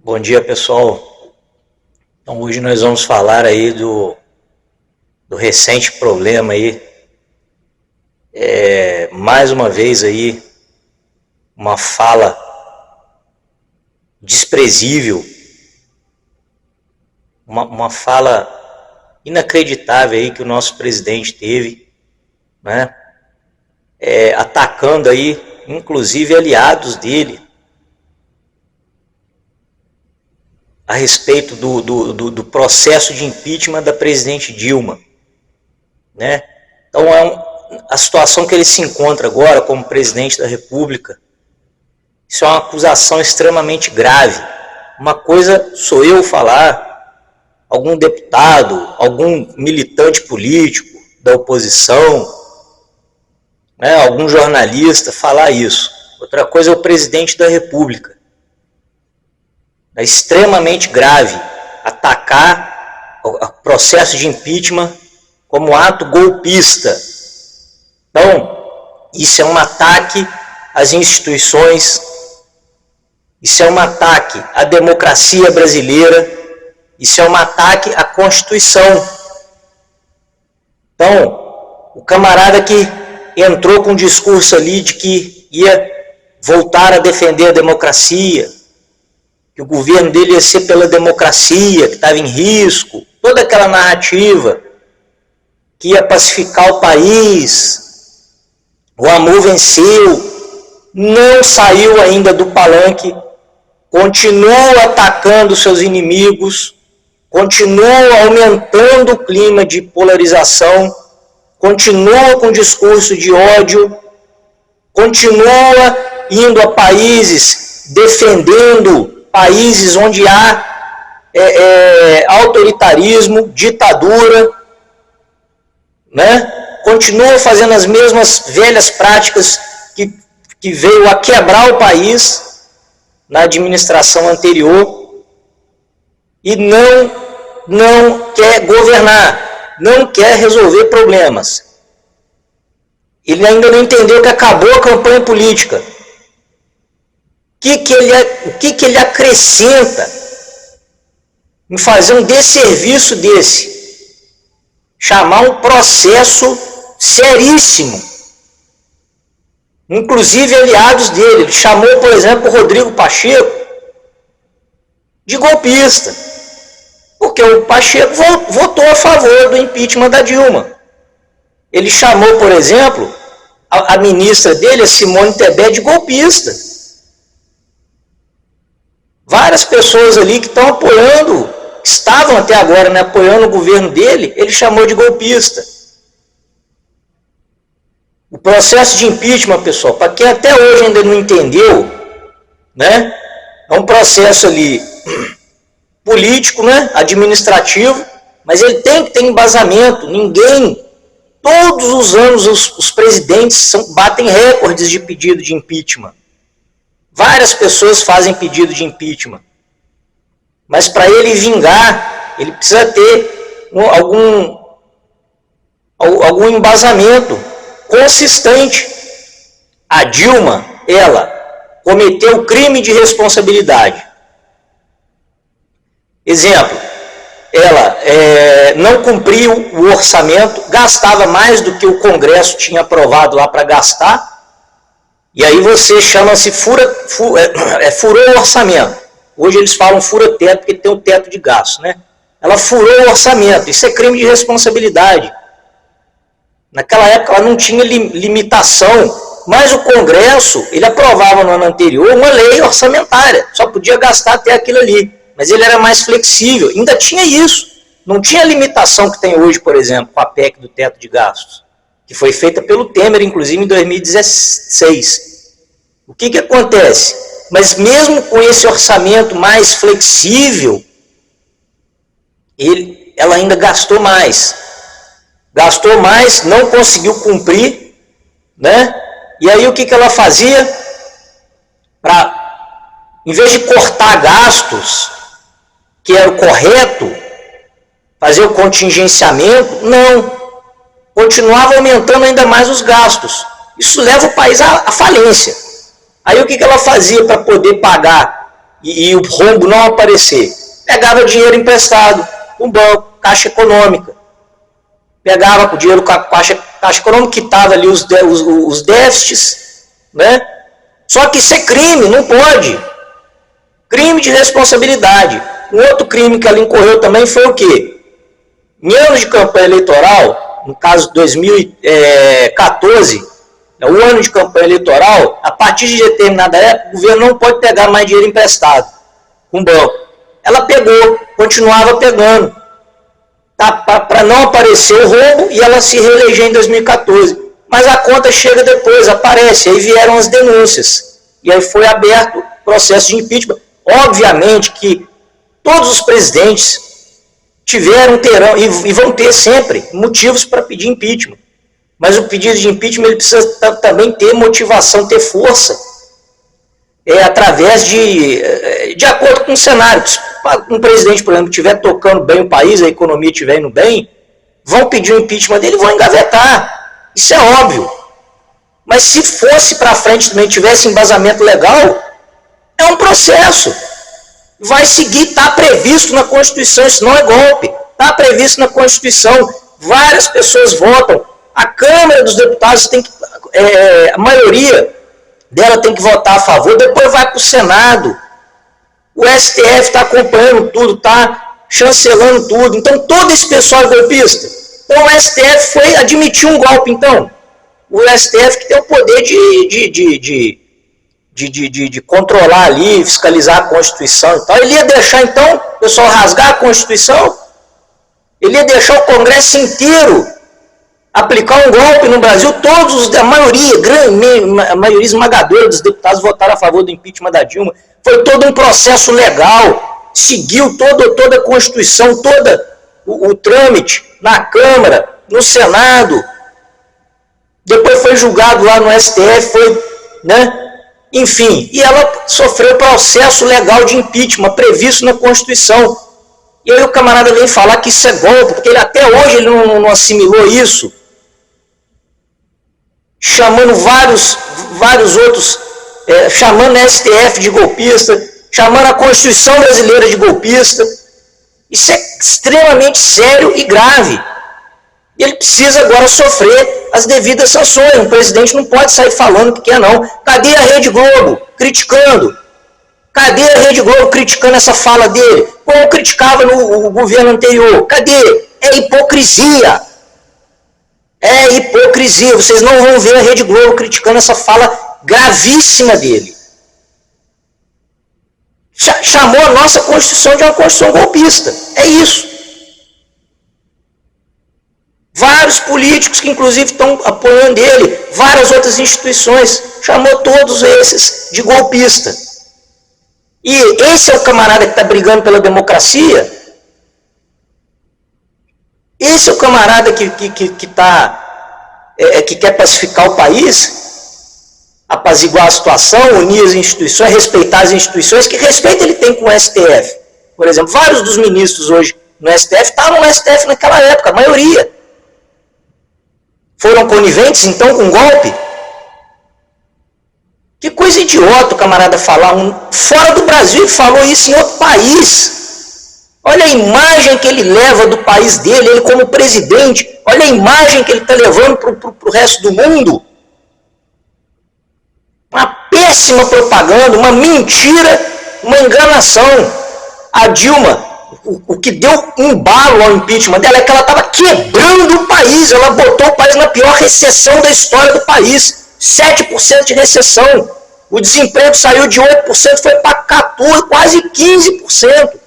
Bom dia, pessoal. Então, hoje nós vamos falar aí do recente problema aí, mais uma vez aí, uma fala desprezível, uma fala inacreditável aí que o nosso presidente teve, né? Atacando aí, inclusive aliados dele, a respeito do processo de impeachment da presidente Dilma, né? Então a situação que ele se encontra agora como presidente da República, isso é uma acusação extremamente grave. Uma coisa sou eu falar, algum deputado, algum militante político da oposição, né, algum jornalista falar isso. Outra coisa é o presidente da República. É extremamente grave atacar o processo de impeachment como ato golpista. Então, isso é um ataque às instituições, isso é um ataque à democracia brasileira, isso é um ataque à Constituição. Então, o camarada que entrou com um discurso ali de que ia voltar a defender a democracia, que o governo dele ia ser pela democracia, que estava em risco, toda aquela narrativa que ia pacificar o país, o amor venceu, não saiu ainda do palanque, continua atacando seus inimigos, continua aumentando o clima de polarização, continua com discurso de ódio, continua indo a países defendendo países onde há autoritarismo, ditadura, né? Continua fazendo as mesmas velhas práticas que veio a quebrar o país na administração anterior e não quer governar, não quer resolver problemas. Ele ainda não entendeu que acabou a campanha política. O que ele acrescenta em fazer um desserviço desse? Chamar um processo seríssimo. Inclusive aliados dele. Ele chamou, por exemplo, o Rodrigo Pacheco de golpista. Porque o Pacheco votou a favor do impeachment da Dilma. Ele chamou, por exemplo, a ministra dele, a Simone Tebet, de golpista. Várias pessoas ali que estão apoiando, que estavam até agora, né, apoiando o governo dele, ele chamou de golpista. O processo de impeachment, pessoal, para quem até hoje ainda não entendeu, né, é um processo ali político, né, administrativo, mas ele tem que ter embasamento. Todos os anos os presidentes batem recordes de pedido de impeachment. Várias pessoas fazem pedido de impeachment. Mas para ele vingar, ele precisa ter algum embasamento consistente. A Dilma, ela cometeu crime de responsabilidade. Exemplo, ela não cumpriu o orçamento, gastava mais do que o Congresso tinha aprovado lá para gastar, e aí você chama-se furou o orçamento. Hoje eles falam fura-teto porque tem o teto de gasto, né? Ela furou o orçamento, isso é crime de responsabilidade. Naquela época ela não tinha limitação, mas o Congresso, ele aprovava no ano anterior uma lei orçamentária, só podia gastar até aquilo ali, mas ele era mais flexível, ainda tinha isso, não tinha a limitação que tem hoje, por exemplo, com a PEC do teto de gastos, que foi feita pelo Temer, inclusive em 2016. O que acontece? Mas mesmo com esse orçamento mais flexível, ela ainda gastou mais. Gastou mais, não conseguiu cumprir, né? E aí o que ela fazia? Em vez de cortar gastos, que era o correto, fazer o contingenciamento, não. Continuava aumentando ainda mais os gastos. Isso leva o país à falência. Aí o que ela fazia para poder pagar e o rombo não aparecer? Pegava dinheiro emprestado com o banco, Caixa Econômica. Pegava o dinheiro com a Caixa Econômica, quitava ali os déficits, né? Só que isso é crime, não pode. Crime de responsabilidade. Um outro crime que ela incorreu também foi o quê? Em anos de campanha eleitoral, no caso de 2014, o ano de campanha eleitoral, a partir de determinada época, o governo não pode pegar mais dinheiro emprestado com o banco. Ela pegou, continuava pegando, tá, para não aparecer o rombo, e ela se reelegeu em 2014. Mas a conta chega depois, aparece, aí vieram as denúncias, e aí foi aberto o processo de impeachment. Obviamente que todos os presidentes terão e vão ter sempre motivos para pedir impeachment. Mas o pedido de impeachment ele precisa também ter motivação, ter força, através de acordo com o cenário. Se um presidente, por exemplo, estiver tocando bem o país, a economia estiver indo bem, vão pedir o impeachment dele e vão engavetar. Isso é óbvio. Mas se fosse para frente também, tivesse embasamento legal, é um processo. Vai seguir, está previsto na Constituição, isso não é golpe. Está previsto na Constituição, várias pessoas votam. A Câmara dos Deputados tem que, a maioria dela tem que votar a favor, depois vai para o Senado. O STF está acompanhando tudo, está chancelando tudo. Então, todo esse pessoal é golpista. Então, o STF foi admitir um golpe, então. O STF que tem o poder de controlar ali, fiscalizar a Constituição e tal. Ele ia deixar, então, o pessoal rasgar a Constituição? Ele ia deixar o Congresso inteiro aplicar um golpe no Brasil? A maioria esmagadora dos deputados votaram a favor do impeachment da Dilma. Foi todo um processo legal, seguiu toda a Constituição, todo o trâmite na Câmara, no Senado, depois foi julgado lá no STF, né? Enfim, e ela sofreu processo legal de impeachment, previsto na Constituição. E aí o camarada vem falar que isso é golpe, porque até hoje ele não assimilou isso, chamando vários outros, chamando a STF de golpista, chamando a Constituição brasileira de golpista. Isso é extremamente sério e grave. E ele precisa agora sofrer as devidas sanções. Um presidente não pode sair falando que quer, não. Cadê a Rede Globo criticando? Cadê a Rede Globo criticando essa fala dele? Como criticava no governo anterior? Cadê? É hipocrisia. É hipocrisia. Vocês não vão ver a Rede Globo criticando essa fala gravíssima dele. Chamou a nossa Constituição de uma Constituição golpista. É isso. Vários políticos que inclusive estão apoiando ele, várias outras instituições, chamou todos esses de golpista. E esse é o camarada que está brigando pela democracia? Esse é o camarada que quer pacificar o país? Apaziguar a situação, unir as instituições, respeitar as instituições? Que respeito ele tem com o STF? Por exemplo, vários dos ministros hoje no STF estavam no STF naquela época, a maioria. Foram coniventes, então, com golpe? Que coisa idiota o camarada falar. Fora do Brasil, ele falou isso em outro país. Olha a imagem que ele leva do país dele, ele como presidente. Olha a imagem que ele está levando para o resto do mundo. Uma péssima propaganda, uma mentira, uma enganação. A Dilma, o que deu embalo ao impeachment dela é que ela estava quebrando o país. Ela botou o país na pior recessão da história do país. 7% de recessão. O desemprego saiu de 8%, foi para 14%, quase 15%.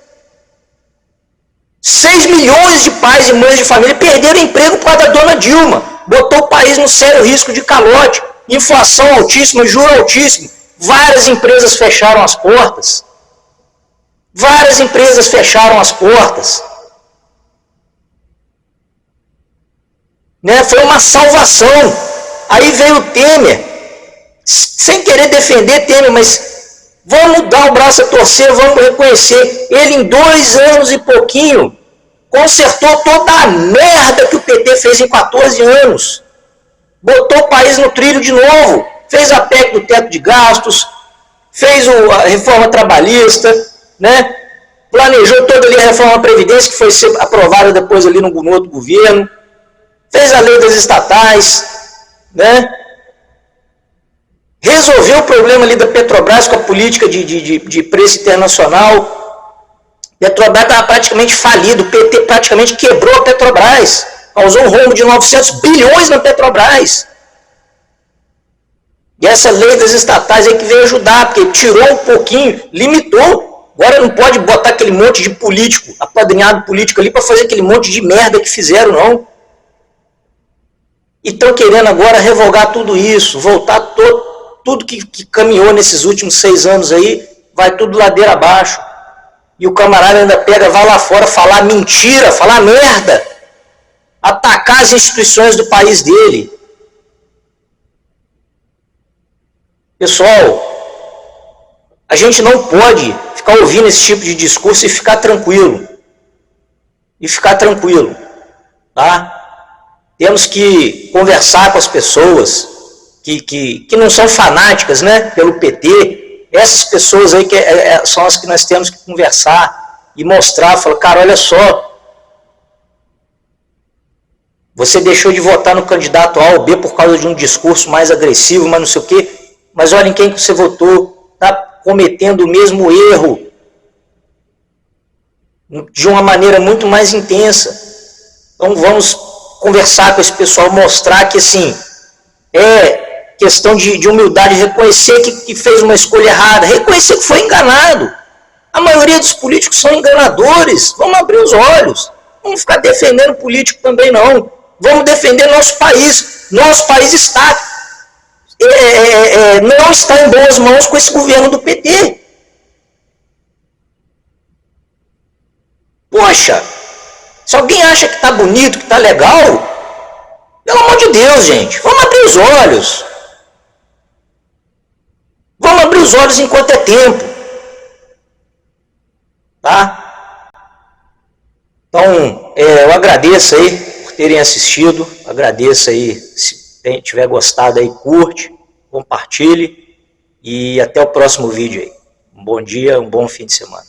6 milhões de pais e mães de família perderam emprego por causa da dona Dilma. Botou o país no sério risco de calote. Inflação altíssima, juro altíssimo. Várias empresas fecharam as portas. Várias empresas fecharam as portas. Né? Foi uma salvação. Aí veio o Temer, sem querer defender Temer, mas vamos dar o braço a torcer, vamos reconhecer. Ele em 2 anos e pouquinho consertou toda a merda que o PT fez em 14 anos. Botou o país no trilho de novo. Fez a PEC do teto de gastos, fez a reforma trabalhista, né? Planejou toda ali a reforma Previdência, que foi ser aprovada depois ali no outro governo, fez a lei das estatais, né? Resolveu o problema ali da Petrobras com a política de preço internacional. Petrobras estava praticamente falido, o PT praticamente quebrou a Petrobras, causou um rombo de 900 bilhões na Petrobras. E essa lei das estatais aí que veio ajudar, porque tirou um pouquinho, limitou. Agora não pode botar aquele monte de político, apadrinhado político ali, para fazer aquele monte de merda que fizeram, não. E estão querendo agora revogar tudo isso, voltar tudo que caminhou nesses últimos 6 anos aí, vai tudo ladeira abaixo. E o camarada ainda pega, vai lá fora falar mentira, falar merda, atacar as instituições do país dele. Pessoal, a gente não pode ficar ouvindo esse tipo de discurso e ficar tranquilo. Tá? Temos que conversar com as pessoas que não são fanáticas, né, pelo PT. Essas pessoas aí são as que nós temos que conversar e mostrar, falar, cara, olha só, você deixou de votar no candidato A ou B por causa de um discurso mais agressivo, mas não sei o quê. Mas olha em quem que você votou, está cometendo o mesmo erro, de uma maneira muito mais intensa. Então vamos conversar com esse pessoal, mostrar que assim, é questão de humildade, reconhecer que fez uma escolha errada, reconhecer que foi enganado. A maioria dos políticos são enganadores, vamos abrir os olhos, vamos ficar defendendo político também não, vamos defender nosso país não está em boas mãos com esse governo do PT. Poxa, se alguém acha que está bonito, que está legal, pelo amor de Deus, gente, vamos abrir os olhos. Vamos abrir os olhos enquanto é tempo. Tá? Então, eu agradeço aí por terem assistido, agradeço aí, se tiver gostado aí, curte, compartilhe e até o próximo vídeo aí. Um bom dia, um bom fim de semana.